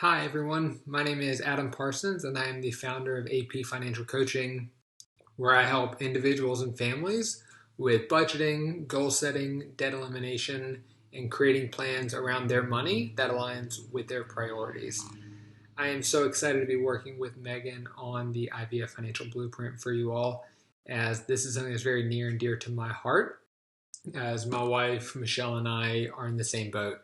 Hi, everyone. My name is Adam Parsons, and I am the founder of AP Financial Coaching, where I help individuals and families with budgeting, goal setting, debt elimination, and creating plans around their money that aligns with their priorities. I am so excited to be working with Megan on the IVF Financial Blueprint for you all, as this is something that's very near and dear to my heart, as my wife, Michelle, and I are in the same boat.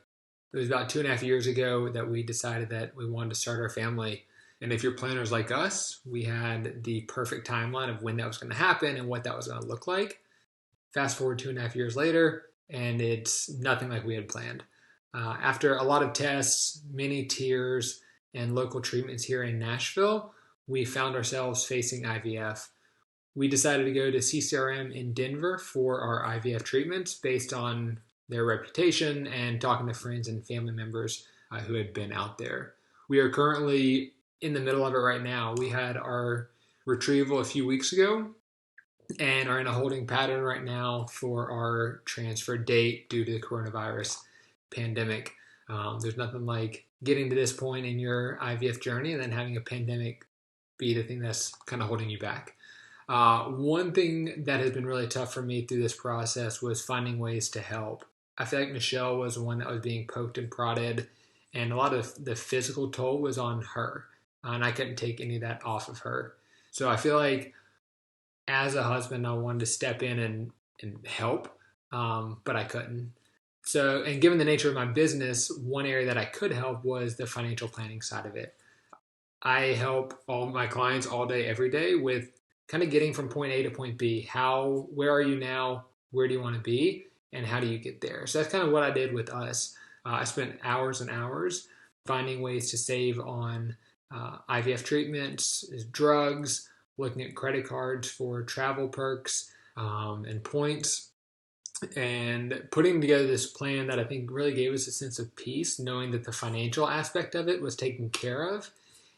It was about 2.5 years ago that we decided that we wanted to start our family. And if you're planners like us, we had the perfect timeline of when that was going to happen and what that was going to look like. Fast forward 2.5 years later, and it's nothing like we had planned. After a lot of tests, many tears, and local treatments here in Nashville, we found ourselves facing IVF. We decided to go to CCRM in Denver for our IVF treatments based on their reputation and talking to friends and family members who had been out there. We are currently in the middle of it right now. We had our retrieval a few weeks ago and are in a holding pattern right now for our transfer date due to the coronavirus pandemic. There's nothing like getting to this point in your IVF journey and then having a pandemic be the thing that's kind of holding you back. One thing that has been really tough for me through this process was finding ways to help. I feel like Michelle was the one that was being poked and prodded, and a lot of the physical toll was on her, and I couldn't take any of that off of her. So I feel like as a husband, I wanted to step in and help, but I couldn't. So, and given the nature of my business, one area that I could help was the financial planning side of it. I help all my clients all day, every day with kind of getting from point A to point B. Where are you now? Where do you want to be? And how do you get there? So that's kind of what I did with us. I spent hours and hours finding ways to save on IVF treatments, drugs, looking at credit cards for travel perks and points, and putting together this plan that I think really gave us a sense of peace, knowing that the financial aspect of it was taken care of,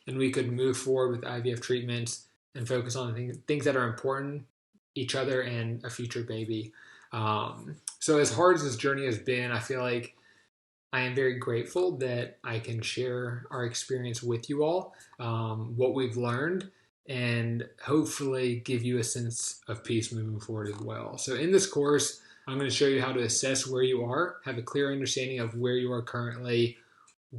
and we could move forward with IVF treatments and focus on the things that are important, each other and a future baby. So as hard as this journey has been, I feel like I am very grateful that I can share our experience with you all, what we've learned, and hopefully give you a sense of peace moving forward as well. So in this course, I'm going to show you how to assess where you are, have a clear understanding of where you are currently,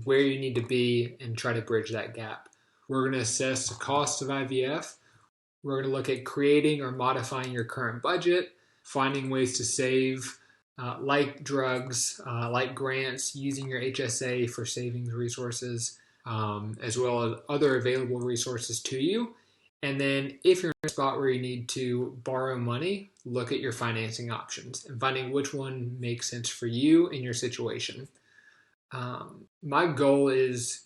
where you need to be, and try to bridge that gap. We're going to assess the cost of IVF. We're going to look at creating or modifying your current budget, finding ways to save, like drugs, like grants, using your HSA for savings resources, as well as other available resources to you. And then if you're in a spot where you need to borrow money, look at your financing options and finding which one makes sense for you in your situation. My goal is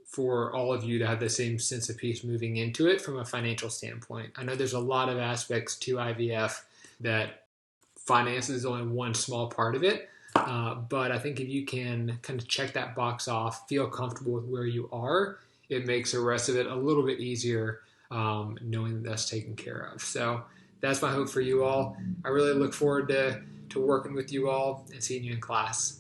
for all of you to have the same sense of peace moving into it from a financial standpoint. I know there's a lot of aspects to IVF that finance is only one small part of it. But I think if you can kind of check that box off, feel comfortable with where you are, it makes the rest of it a little bit easier, knowing that that's taken care of. So that's my hope for you all. I really look forward to working with you all and seeing you in class.